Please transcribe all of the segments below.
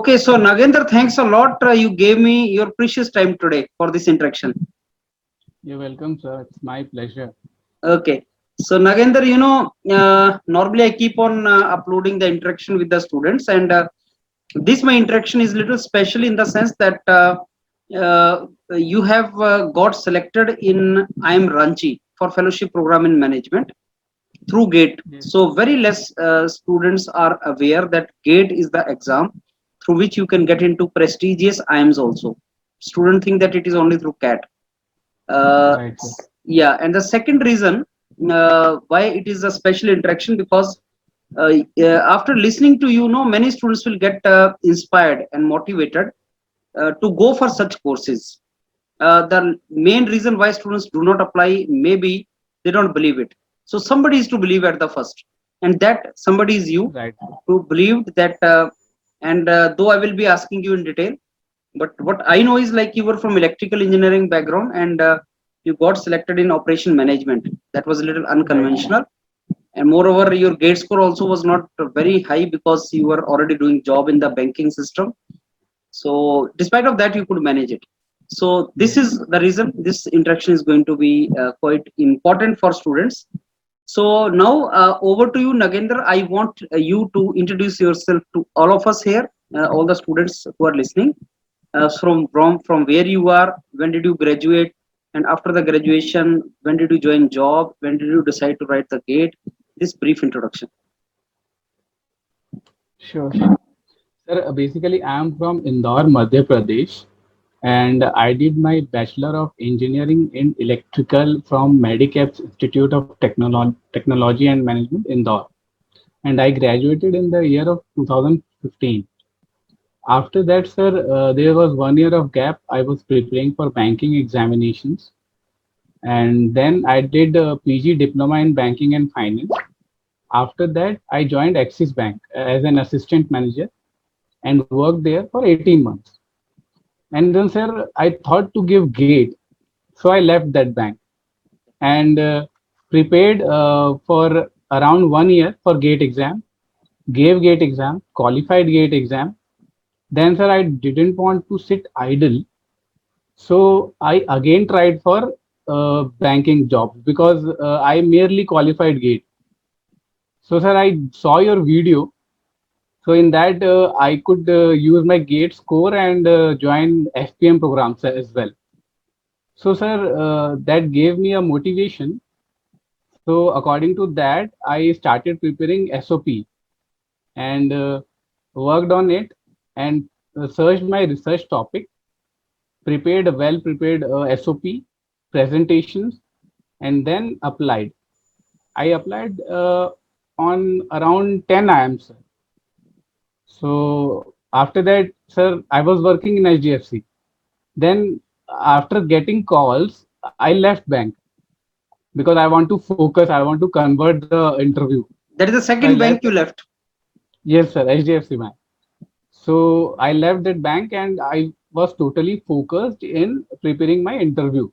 Okay, so Nagendra, thanks a lot. You gave me your precious time today for this interaction. You're welcome, sir. It's my pleasure. Okay, so Nagendra, normally I keep on uploading the interaction with the students, and this my interaction is little special in the sense that you have got selected in IIM Ranchi for fellowship program in management through GATE. Yes. So very less students are aware that GATE is the exam through which you can get into prestigious IIMs also. Students think that it is only through CAT. Uh, Right, sir. yeah, and the second reason why it is a special interaction because after listening to many students will get inspired and motivated to go for such courses. The main reason why students do not apply maybe they don't believe it. So somebody is to believe at the first, and that somebody is you Right, sir. who believed that. And though I will be asking you in detail, but what I know is like you were from electrical engineering background and you got selected in operation management. That was a little Right, sir. unconventional, and moreover your gate score also was not very high because you were already doing job in the banking system. So despite of that you could manage it. So this Yes. is the reason this interaction is going to be quite important for students. So now over to you, Nagendra. I want you to introduce yourself to all of us here, all the students who are listening. From where you are, when did you graduate, and after the graduation, when did you join job, when did you decide to write the gate? This brief introduction. Sure, sir. Sir, basically, I'm from Indore, Madhya Pradesh, and I did my Bachelor of Engineering in Electrical from Medicaps Institute of Technology and Management, Indore. And I graduated in the year of 2015. After that, sir, there was 1 year of gap. I was preparing for banking examinations. And then I did a PG diploma in banking and finance. After that, I joined Axis Bank as an assistant manager and worked there for 18 months. And then, sir, I thought to give GATE. So I left that bank and prepared for around 1 year for GATE exam, gave GATE exam, qualified GATE exam. Then, sir, I didn't want to sit idle. So I again tried for banking jobs because I merely qualified GATE. So, sir, I saw your video. So in that, I could use my GATE score and join FPM programs as well. So, sir, that gave me a motivation. So according to that, I started preparing SOP and worked on it and searched my research topic, prepared a well prepared SOP, presentations, and then applied. I applied on around 10 IMs. So after that, sir, I was working in HDFC. Then after getting calls, I left bank because I want to focus. I want to convert the interview. That is the So I second bank left. you left. Yes, sir, HDFC bank. So I left that bank and I was totally focused in preparing my interview.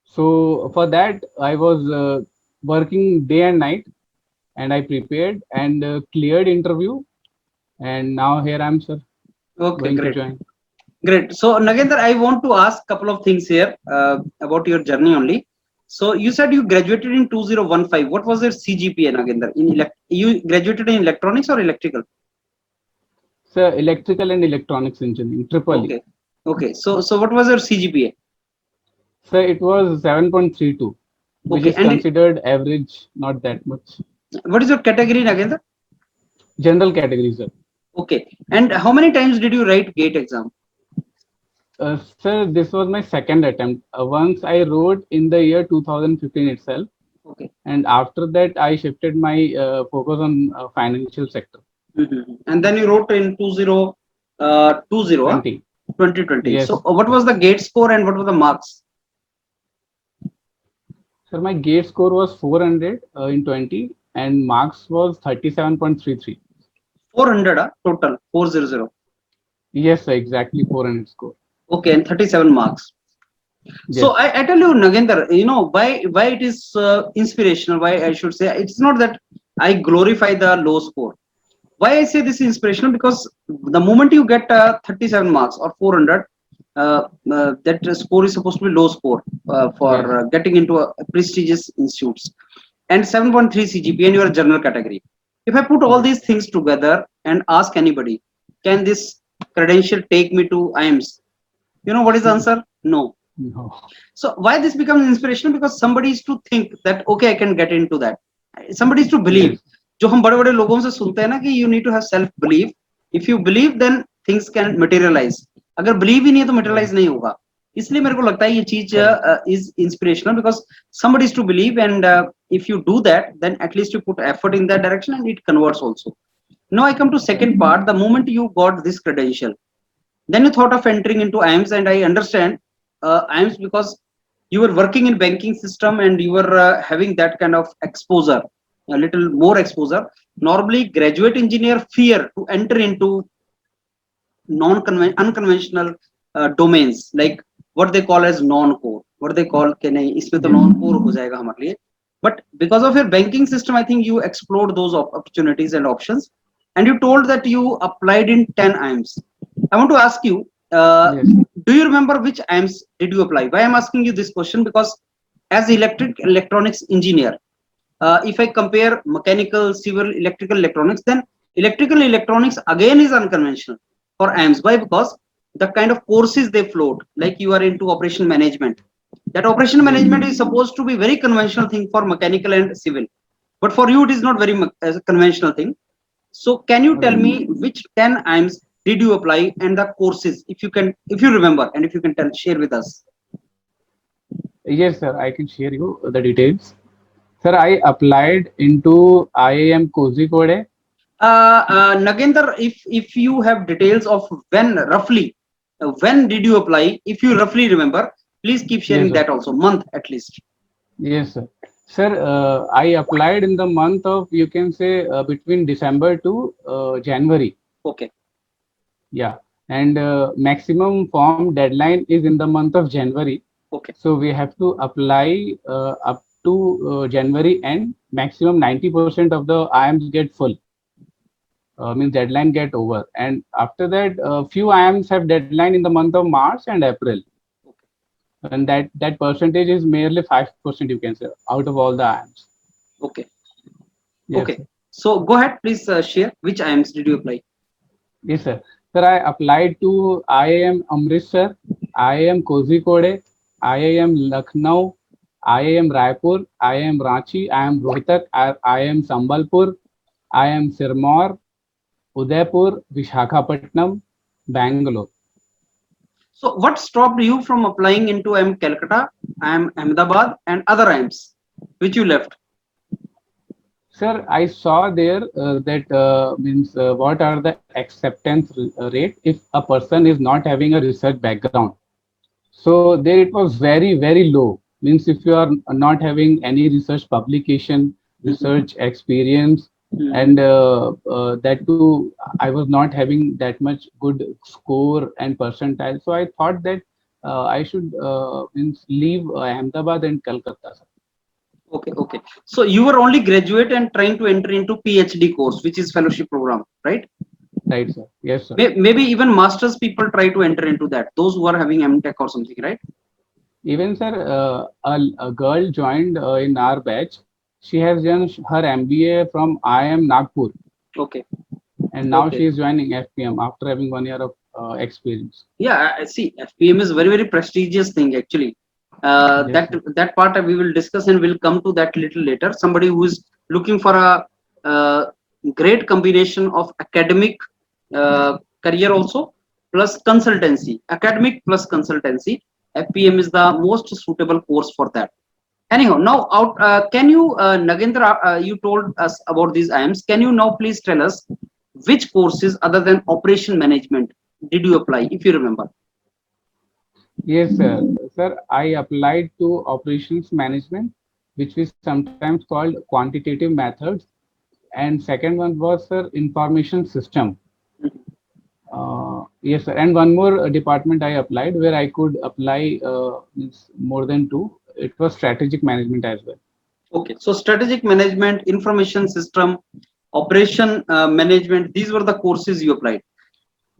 So for that, I was working day and night and I prepared and cleared interview. And now here I'm, sir, Okay, going to great. join. Great. So Nagendra, I want to ask a couple of things here about your journey only. So you said you graduated in 2015. What was your CGPA, Nagendra? You graduated in electronics or electrical? So electrical and electronics engineering, triple E. Okay. Okay. So what was your CGPA? So it was 7.32, which Okay. is And considered average, not that much. what is your category, Nagendra? General category, sir. Okay. And how many times did you write GATE exam? Sir, this was my second attempt. Once I wrote in the year 2015 itself, Okay. and after that I shifted my focus on financial sector. And then you wrote in 20, 20. 2020. So Yes. what was the GATE score and what were the marks? Sir, my GATE score was 400 in 20 and marks was 37.33. 400 total, 400. Yes, sir, exactly 400 score. Okay, and 37 marks. So Yes. I tell you, Nagendra, why it is inspirational. Why I should say it's not that I glorify the low score. Why I say this is inspirational? Because the moment you get 37 marks or 400, that score is supposed to be low score for Yes. getting into a prestigious institutes, and 7.3 CGPA and you are general category. If I put all Yes. these things together and ask anybody, can this credential take me to IIMS? You know what is the answer? No. No. So why this becomes inspirational? Because somebody is to think that okay, I can get into that. Somebody is to believe. Yes. जो हम बड़े बड़े लोगों से सुनते हैं ना कि you need to have self belief. If you believe, then things can materialize. अगर believe ही नहीं है तो Yes. materialize नहीं होगा. इसलिए मेरे को लगता है ये चीज Correct. is inspirational because somebody is to believe, and if you do that, then at least you put effort in that direction and it converts also. Now I come to second Correct. part. The moment you got this credential, then you thought of entering into IIMS, and I understand IIMS because you were working in banking system and you were having that kind of exposure, a little more exposure. Normally, graduate engineer fear to enter into unconventional domains like what they call as non-core. What they call कि नहीं इसमें तो Yes. non-core हो जाएगा हमारे लिए. But because of your banking system, I think you explored those opportunities and options, and you told that you applied in 10 IIMs. I want to ask you, Yes. do you remember which IIMs did you apply? Why I'm asking you this question? Because as electronics engineer, if I compare mechanical, civil, electrical, electronics, then electrical electronics again is unconventional for IIMs. Why? Because the kind of courses they float, like you are into operation management. That operation Yes. management is supposed to be very conventional thing for mechanical and civil, but for you it is not very conventional thing. So can you tell Right. me which 10 IIMs did you apply and the courses, if you can, if you remember, and if you can share with us? Yes, sir. I can share you the details. Sir, I applied into IIM Kozhikode. Nagendra, if you have details of when roughly, when did you apply? If you roughly remember, please keep Yes, sharing sir. that also, month at least. Yes, sir. Sir, I applied in the month of, you can say, between December to January. Okay, Yeah. And maximum form deadline is in the month of January. okay, So we have to apply up to January and maximum 90% of the IIMs get full. Means deadline get over. And after that, few IIMs have deadline in the month of March and April. okay, And that percentage is merely 5%, you can say, out of all the IIMs. okay, Yes, okay. sir. So go ahead, please share which IIMs did you apply? Yes, sir. Sir, I applied to IIM Amritsar, IIM Kozhikode, IIM Lucknow, IIM Raipur, IIM Ranchi, IIM Rohtak, IIM Sambalpur, IIM Sirmaur, Udaipur, Vishakhapatnam, Bangalore. So what stopped you from applying into IIM Calcutta, IIM Ahmedabad, and other IIMs which you left? Sir, I saw there that means what are the acceptance rate if a person is not having a research background. So there it was very, very low. Means if you are not having any research publication, research experience, and that too, I was not having that much good score and percentile. So I thought that I should means leave Ahmedabad and Calcutta, sir. Okay, okay. So you were only graduate and trying to enter into PhD course, which is fellowship program, right? Right, sir. Yes, sir. Maybe even masters people try to enter into that. Those who are having MTech or something, right? Even sir, a girl joined in our batch. She has done her MBA from IIM Nagpur, Okay, and now okay. she is joining FPM after having 1 year of experience. Yeah, I see. FPM is very prestigious thing actually. Yes, That sir. that part we will discuss and we'll come to that little later. Somebody who is looking for a great combination of academic career also plus consultancy. Academic plus consultancy. FPM is the most suitable course for that. Anyhow, now out. Can you, Nagendra? You told us about these IIMs. Can you now please tell us which courses other than operation management did you apply, if you remember? Yes, sir. Sir, I applied to operations management, which is sometimes called quantitative methods, and second one was sir information system. Yes, sir. And one more department I applied where I could apply means more than two. It was strategic management as well. Okay, so strategic management, information system, operation management. These were the courses you applied.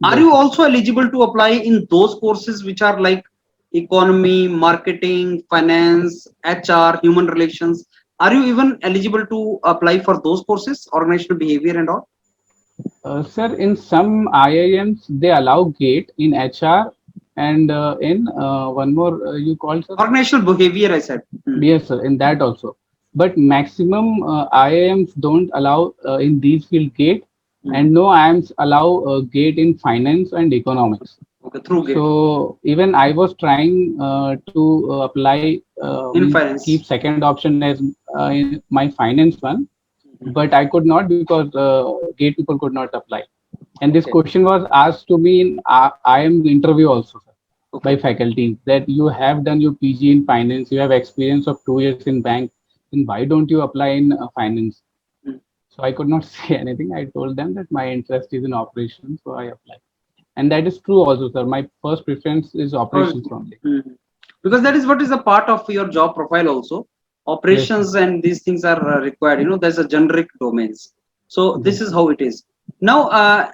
Are Yes, you sir. also eligible to apply in those courses which are like economy, marketing, finance, HR, human relations? Are you even eligible to apply for those courses, organizational behavior and all? Sir, in some IIMs, they allow GATE in HR and in one more you called, sir? Organizational behavior, I said. Yes, sir, in that also. But maximum IIMs don't allow in these field GATE, and no IIMs allow GATE in finance and economics. Okay, through GATE So even I was trying to apply, in means finance. keep second option as in my finance one, but I could not because GATE people could not apply. And this Okay, question was asked to me in IIM interview also, sir, by okay. faculty, that you have done your PG in finance, you have experience of 2 years in bank, then why don't you apply in finance? Mm. So I could not say anything. I told them that my interest is in operations, so I applied. And that is true also, sir. My first preference is Oh, operations only. because that is what is a part of your job profile also. Yes, sir. Operations and these things are required. There's a generic domains. So this Yes, is sir. how it is. Now,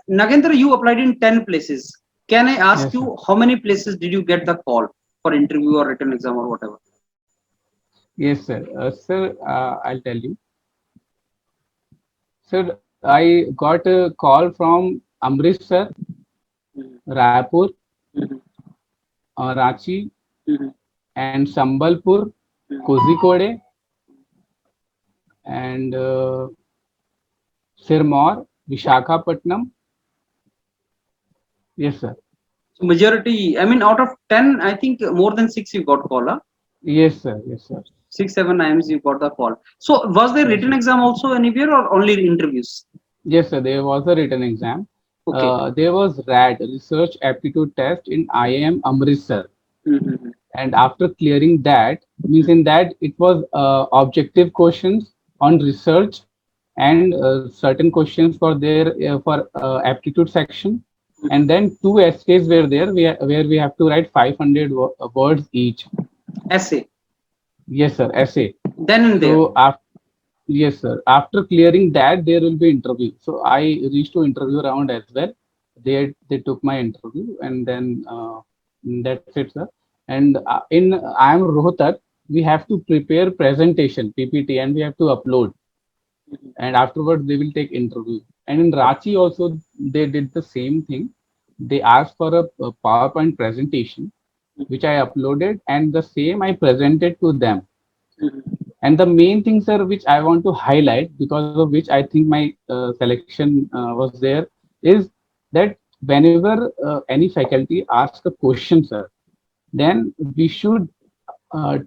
Nagendra, you applied in 10 places. Can I ask Yes, sir. you how many places did you get the call for interview or written exam or whatever? Yes, sir. Sir, I'll tell you. Sir, I got a call from Amritsar, Mhm, Raipur, mhm, Ranchi, mhm, and Sambalpur, mhm. Kozhikode, and Sirmaur, Vishakhapatnam. Yes, sir. So majority, I mean, out of 10, I think more than six you got call. Huh? Yes, sir. Yes, sir. 6, 7 times you got the call. So was there Yes, written sir. exam also anywhere or only interviews? Yes, sir. There was a written exam. Okay. There was RAT, Research Aptitude Test in IIM Amritsar. Mhm, And after clearing that, means in that it was objective questions on research and certain questions for their for aptitude section. mhm. And then two essays were there where we have to write 500 words each. Essay. Yes, sir, essay. Then and there. So after, yes, sir. After clearing that, there will be interview. So I reached to interview round as well. They took my interview, and then that's it, sir. And in I am Rohtak, we have to prepare presentation PPT, and we have to upload. Mhm. And afterwards, they will take interview. And in Rachi also, they did the same thing. They asked for a PowerPoint presentation, which I uploaded, and the same I presented to them. Mhm. And the main thing, sir, which I want to highlight, because of which I think my selection was there, is that whenever any faculty asks a question, sir, then we should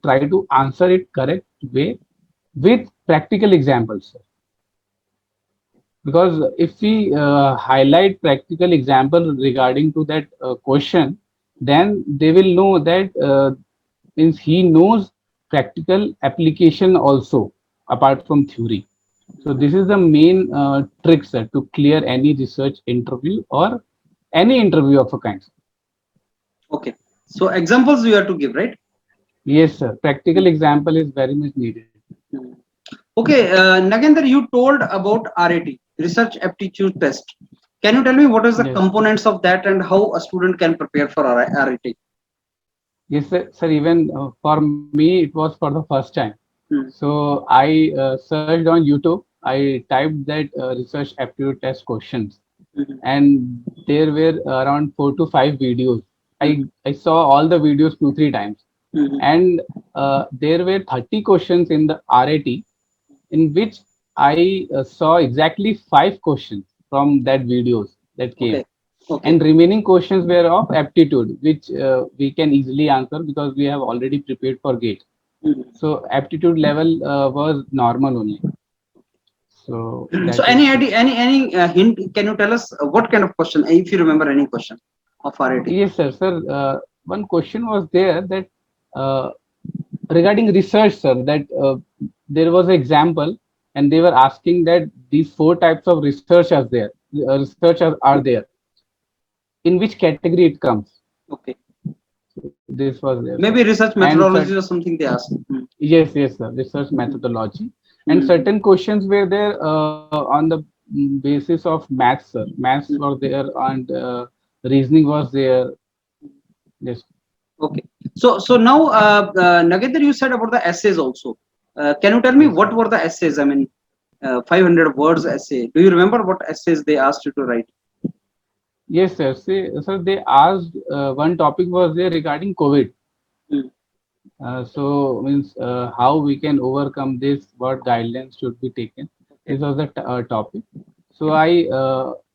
try to answer it correct way with practical examples, sir. Because if we highlight practical example regarding to that question, then they will know that means he knows practical application also apart from theory. So this is the main trick, sir, to clear any research interview or any interview of a kind. Okay. So examples you have to give, right? Yes, sir. Practical example is very much needed. Mhm. Okay, Nagendra, you told about RAT, Research Aptitude Test. Can you tell me what is the Yes. components of that and how a student can prepare for RAT? Yes, sir. Sir, even for me, it was for the first time. Hmm. So I searched on YouTube. I typed that research aptitude test questions, Mhm. and there were around 4 to 5 videos. Mhm. I saw all the videos 2 3 times, Mhm. and there were 30 questions in the RAT, in which I saw exactly 5 questions from that videos that came, Okay. Okay. and remaining questions were of aptitude, which we can easily answer because we have already prepared for GATE. Mhm. So aptitude level was normal only. So So that any is it. idea, any hint? Can you tell us what kind of question, if you remember any question of RAT? Yes, sir. Sir, one question was there that uh, regarding research, sir, that there was an example, and they were asking that these 4 types of research are there. Research are there. In which category it comes? Okay. So this was there, sir. Maybe research And methodology or something they ask. yes, yes, sir. Research methodology, and Mhm. certain questions were there on the basis of maths, sir. Maths were there and reasoning was there. Yes. Okay. So now, Nagendra, you said about the essays also. Can you tell me Yes, what sir. were the essays? I mean, 500 words essay. Do you remember what essays they asked you to write? Yes, sir. See, sir, they asked one topic was there regarding COVID. Hmm. So means how we can overcome this, what guidelines should be taken. Okay. This was the topic. So I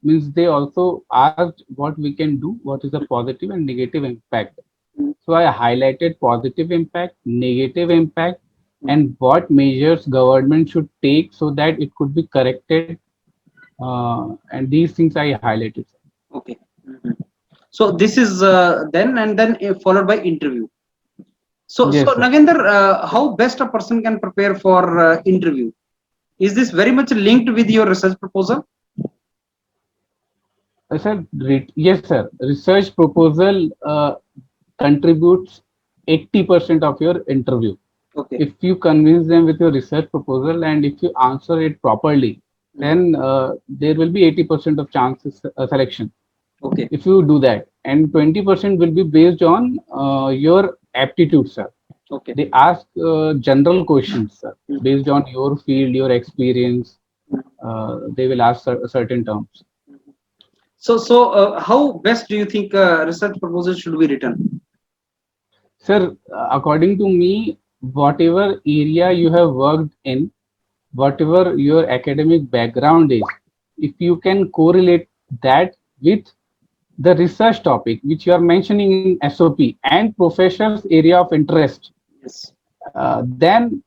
means they also asked what we can do, what is the positive and negative impact. Hmm. So I highlighted positive impact, negative impact, Hmm. and what measures government should take so that it could be corrected. And these things I highlighted. Okay. Mhm. So this is then and then followed by interview. So Yes, sir. Nagendra, how best a person can prepare for interview? Is this very much linked with your research proposal? Sir, yes, sir. Research proposal contributes 80% of your interview. Okay. If you convince them with your research proposal and if you answer it properly, Mhm. then there will be 80% of chances selection. Okay. If you do that, and 20% will be based on your aptitude, sir. Okay. They ask general questions, sir, Mhm. based on your field, your experience. Mhm. They will ask certain terms. So how best do you think research proposal should be written? Sir, according to me, whatever area you have worked in, whatever your academic background is, if you can correlate that with the research topic which you are mentioning in SOP and professor's area of interest, Yes. then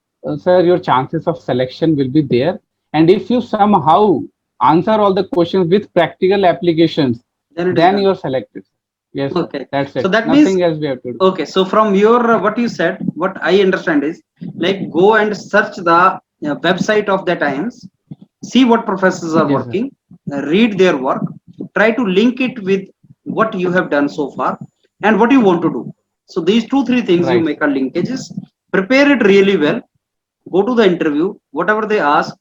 sir, your chances of selection will be there. And if you somehow answer all the questions with practical applications, Then it is then done. you are selected. Yes, sir. Okay. That's So it. that means, Nothing else we have to do. okay. So from your what you said, what I understand is like go and search the website of the Times, see what professors are Yes, sir. working, read their work, try to link it with what you have done so far and what you want to do. So these two, three things you Right, make sir. a linkages, prepare it really well, go to the interview, whatever they ask,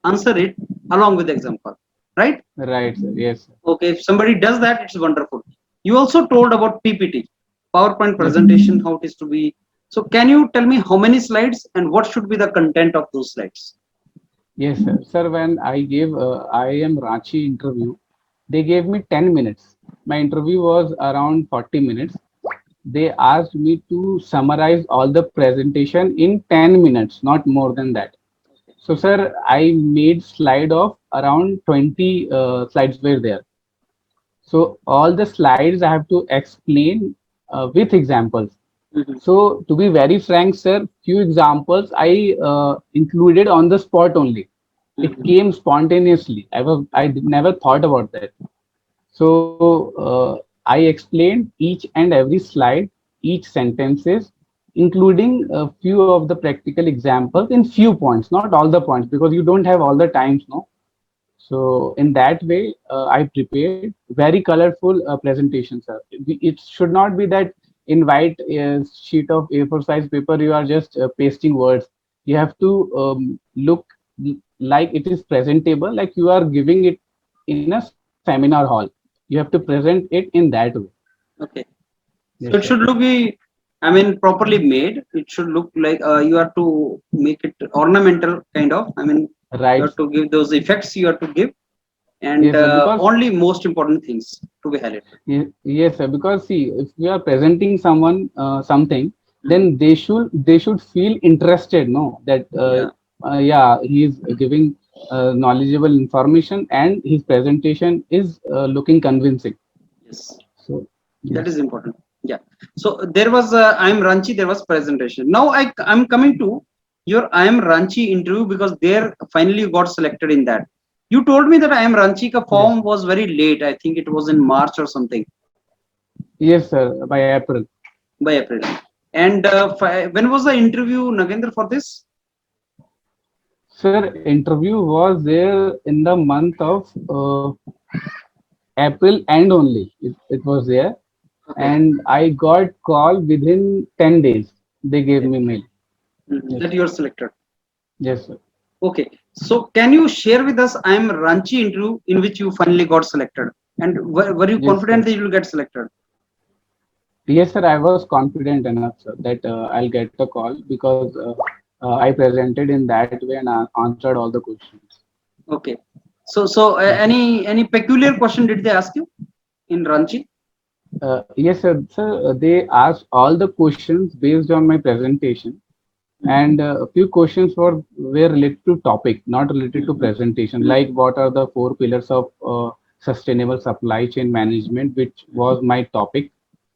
answer it along with the example, right? Right, sir. Yes, sir. Okay, if somebody does that, it's wonderful. You also told about PPT, PowerPoint Yes, sir. presentation, how it is to be. So can you tell me how many slides and what should be the content of those slides? Yes, sir. Sir, when I gave IIM Ranchi interview, they gave me 10 minutes. My interview was around 40 minutes. They asked me to summarize all the presentation in 10 minutes, not more than that. So, sir, I made slide of around 20 slides were there. So all the slides I have to explain with examples. Mhm. So to be very frank, sir, few examples I included on the spot only. It Mhm. came spontaneously. Never thought about that. So I explained each and every slide, each sentences, including a few of the practical examples in few points, not all the points, because you don't have all the times, no. So in that way, I prepared very colorful presentation, sir. It should not be that in white sheet of A4 size paper you are just pasting words. You have to look like it is presentable, like you are giving it in a seminar hall. You have to present it in that way. Okay. Yes, So it sir. should look be, I mean, properly made. It should look like you have to make it ornamental kind of. I mean, you Right. have to give those effects you have to give, and Yes, sir. Because only most important things to be highlighted. Yes, sir. Because see, if we are presenting someone something, Mhm. then they should feel interested. No, that Yeah. yeah, he is giving knowledgeable information and his presentation is looking convincing. Yes. So That yes, is important. Yeah. So there was I am Ranchi. There was presentation. Now I'm coming to your I am Ranchi interview because there finally you got selected in that. You told me that I am Ranchi ka yes, form was very late. I think it was in March or something, yes, sir. By April, by April. And when was the interview, Nagendra, for this? sir. Interview was there in the month of April end only. It was there, Okay. and I got call within 10 days. They gave Okay. me mail. Mhm. Yes, That you are selected. yes, sir. Okay. So can you share with us, I am Ranchi interview in which you finally got selected, and were you Yes, confident sir. that you will get selected? Yes, sir. I was confident enough, sir, that I'll get the call because I presented in that way and answered all the questions. Okay. So Yes, sir. any peculiar question did they ask you in Ranchi? Yes, sir. Sir, they asked all the questions based on my presentation, and a few questions were related to topic, not related to Mhm. presentation. Mhm. Like what are the four pillars of sustainable supply chain management, which was my topic.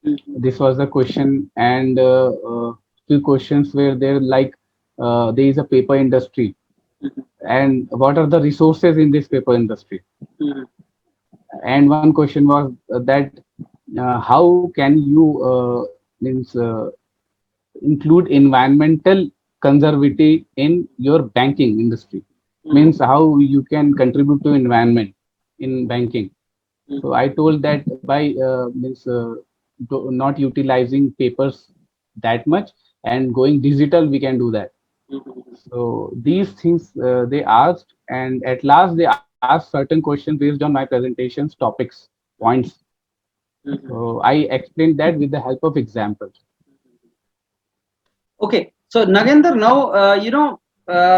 Mhm. This was the question, and few questions were there like there is a paper industry, Mhm. and what are the resources in this paper industry. Mhm. And one question was that how can you means include environmental conservative in your banking industry, Mhm. means how you can contribute to environment in banking. So Mhm. I told that by means not utilizing papers that much and going digital, we can do that. Mhm. So these things they asked, and at last they asked certain questions based on my presentations, topics, points. Mhm. So I explained that with the help of examples. Okay, so Nagendra, now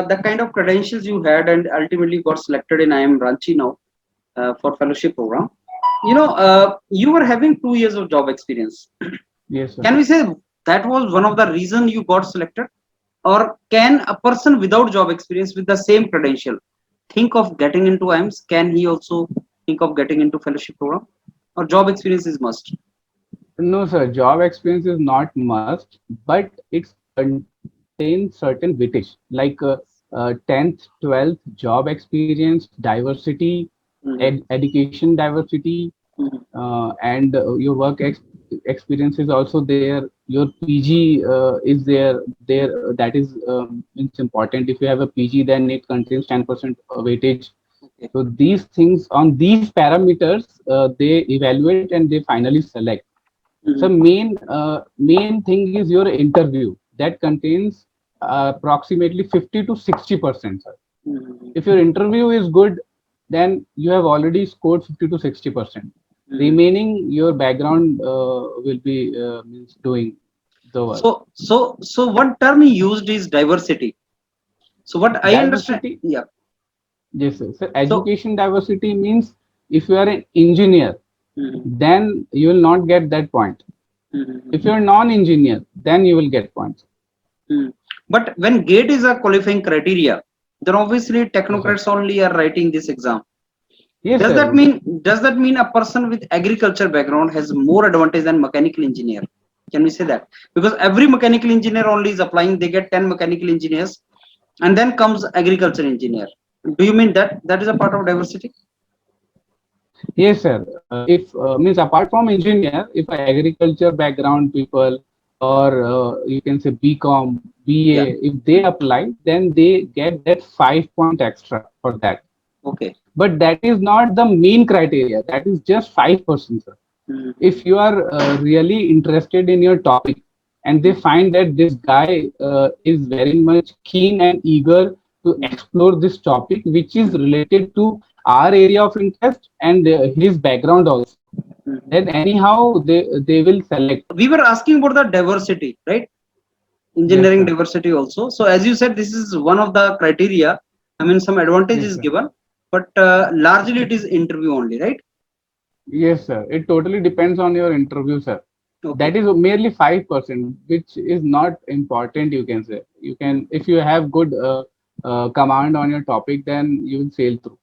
the kind of credentials you had and ultimately got selected in IIM Ranchi now for fellowship program. You were having 2 years of job experience. Yes, sir. Can we say that was one of the reason you got selected, or can a person without job experience with the same credential think of getting into IIMS? Can he also think of getting into fellowship program, or job experience is must? No, sir. Job experience is not must, but it contains certain weightage like 10th, 12th job experience, diversity, Mhm. education diversity, Mhm. and your experience is also there. Your PG is there. That is it's important. If you have a PG, then it contains 10% weightage. Okay. So these things on these parameters, they evaluate and they finally select. So Mhm. main thing is your interview that contains approximately 50 to 60%, sir. Mhm. If your interview is good, then you have already scored 50 to 60%. Mhm. Remaining, your background will be means doing the work. So one term he used is diversity. So what I understand, Diversity, yeah. yes, sir. So So education diversity means if you are an engineer, mhm. then you will not get that point. If Mhm. you're non-engineer, then you will get points. Mhm. But when GATE is a qualifying criteria, then obviously Yes, sir. technocrats only are writing this exam. Yes, Does that sir. mean does that mean a person with agriculture background has more advantage than mechanical engineer? Can we say that? Because every mechanical engineer only is applying, they get 10 mechanical engineers, and then comes agriculture engineer. Do you mean that that is a part of diversity? Yes, sir. If means apart from engineer, if agriculture background people or you can say BCom, Yeah. BA, if they apply, then they get that 5 point extra for that. Okay. But that is not the main criteria. That is just 5%, sir. Mhm. If you are really interested in your topic and they find that this guy is very much keen and eager to Mhm. explore this topic which is related to our area of interest and his background also, Mhm. then anyhow they will select. We were asking about the diversity, right? Yes, Engineering sir. diversity also. So as you said, this is one of the criteria. I mean, some advantage Yes, is sir. given, but largely it is interview only, right? Yes, sir. It totally depends on your interview, sir. That Okay. is merely 5%, which is not important. You can say you can if you have good command on your topic, then you will sail through.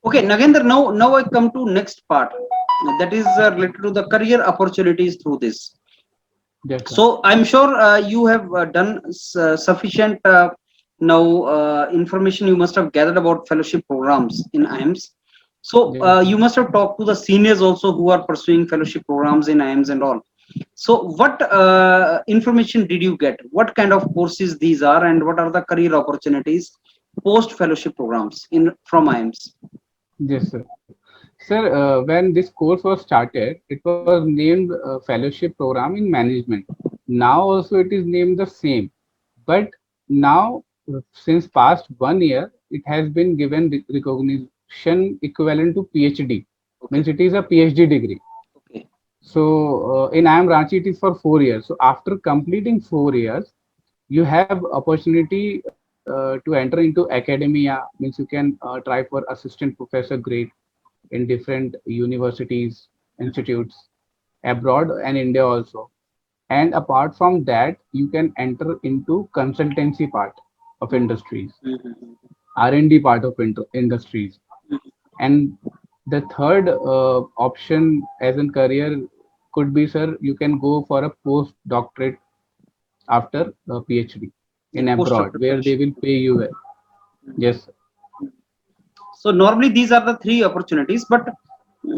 Okay, Nagendra, now I come to next part. That is related to the career opportunities through this. Yes, sir. So I'm sure you have done sufficient now information you must have gathered about fellowship programs in IIMS. So Yes, sir. you must have talked to the seniors also who are pursuing fellowship programs in IIMS and all. So what information did you get? What kind of courses these are, and what are the career opportunities post fellowship programs in from IIMS? Yes, sir. Sir, when this course was started, it was named Fellowship Program in Management. Now also it is named the same, but now since past 1 year, it has been given recognition equivalent to PhD. Okay. Means it is a PhD degree. Okay. So in IIM Ranchi, it is for 4 years. So after completing 4 years, you have opportunity to enter into academia. Means you can try for assistant professor grade in different universities, institutes abroad and India also. And apart from that, you can enter into consultancy part of industries, Mhm. R&D part of industries. Mhm. And the third option as a career could be, sir, you can go for a postdoctorate after PhD Yeah, in post-doc abroad, where they preparation. will pay you well. Mhm. Yes. So normally these are the three opportunities, but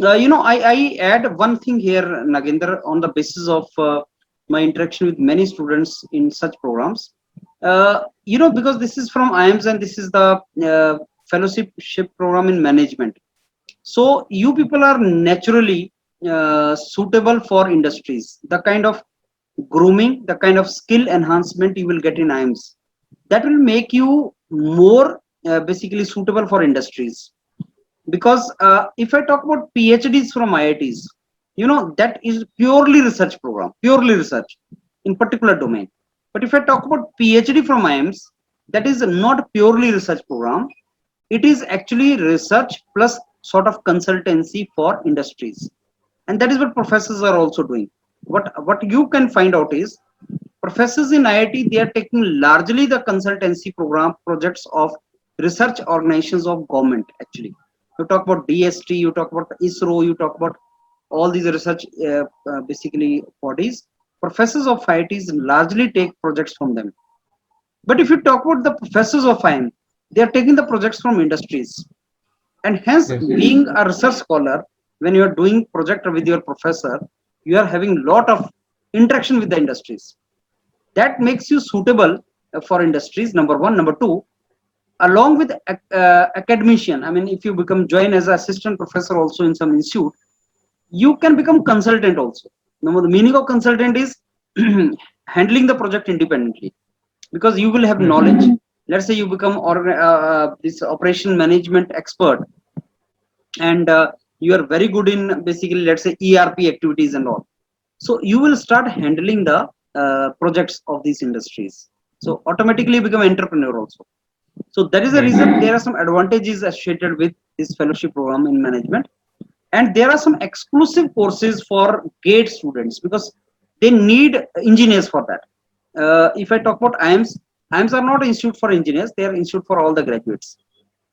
I add one thing here, Nagendra, on the basis of my interaction with many students in such programs. Because this is from IIMS and this is the fellowship program in management. So you people are naturally suitable for industries. The kind of grooming, the kind of skill enhancement you will get in IIMS, that will make you more basically suitable for industries. Because if I talk about PhDs from IITs, that is purely research program, purely research in particular domain. But if I talk about PhD from IIMS, that is not purely research program. It is actually research plus sort of consultancy for industries, and that is what professors are also doing. What you can find out is professors in IIT, they are taking largely the consultancy program projects of research organizations of government. Actually, you talk about DST, you talk about ISRO, you talk about all these research basically bodies. Professors of IITs largely take projects from them. But if you talk about the professors of IIM, they are taking the projects from industries, and hence Yes. being a research scholar, when you are doing project with your professor, you are having lot of interaction with the industries. That makes you suitable for industries, number one. Number two, along with academician, I mean, if you become join as an assistant professor also in some institute, you can become consultant also. Now the meaning of consultant is handling the project independently, because you will have Yes. knowledge. Let's say you become this operation management expert, and you are very good in basically, let's say, ERP activities and all. So you will start handling the projects of these industries, so automatically you become entrepreneur also. So that is the Right. reason there are some advantages associated with this fellowship program in management. And there are some exclusive courses for GATE students, because they need engineers for that. If I talk about IIMS, IIMS are not institute for engineers, they are institute for all the graduates.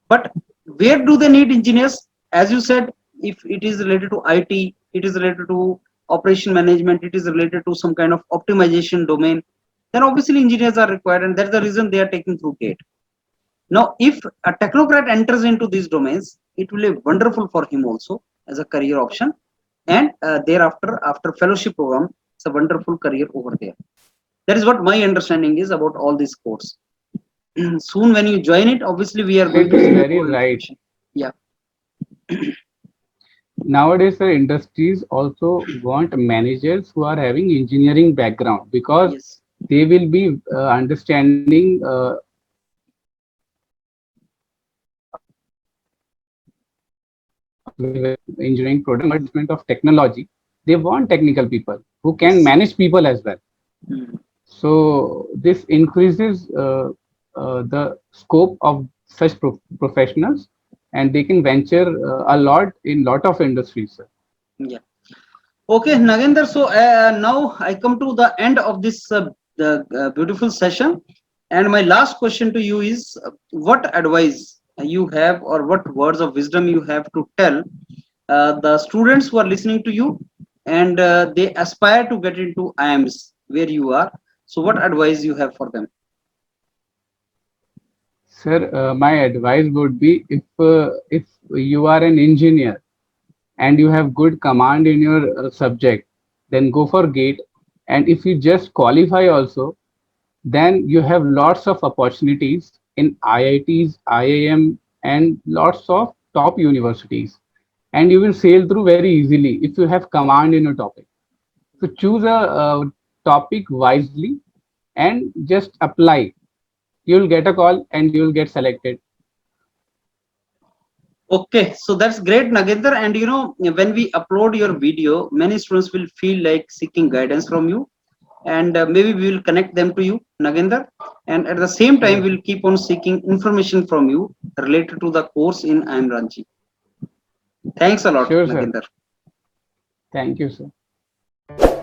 But where do they need engineers? As you said, if it is related to IT, it is related to operation management, it is related to some kind of optimization domain, then obviously engineers are required, and that's the reason they are taking through GATE. Now if a technocrat enters into these domains, it will be wonderful for him also as a career option. And thereafter, after fellowship program, it's a wonderful career over there. That is what my understanding is about all this course. Soon when you join it, obviously we are Sir, going it to is share very more right. information. Yeah. Nowadays, the industries also want managers who are having engineering background, because Yes. they will be understanding engineering product management of technology. They want technical people who can Yes. manage people as well. Mhm. So this increases the scope of such professionals, and they can venture a lot in lot of industries, sir. Yeah. Okay, Nagender. So now I come to the end of this beautiful session, and my last question to you is: what advice you have, or what words of wisdom you have to tell the students who are listening to you, and they aspire to get into IIMS where you are? So, what advice you have for them? Sir, my advice would be, if you are an engineer and you have good command in your subject, then go for GATE. And if you just qualify also, then you have lots of opportunities in IITs, IIM, and lots of top universities. And you will sail through very easily if you have command in a topic. So choose a topic wisely and just apply. you'll get a call and you'll get selected. Okay, so that's great, Nagendra. And you know, when we upload your video, many students will feel like seeking guidance from you, and maybe we will connect them to you, Nagendra. And at the same time, Sure, we'll keep on seeking information from you related to the course in IIM Ranchi. Thanks a lot, sure, sir. Nagendra. Thank you, sir.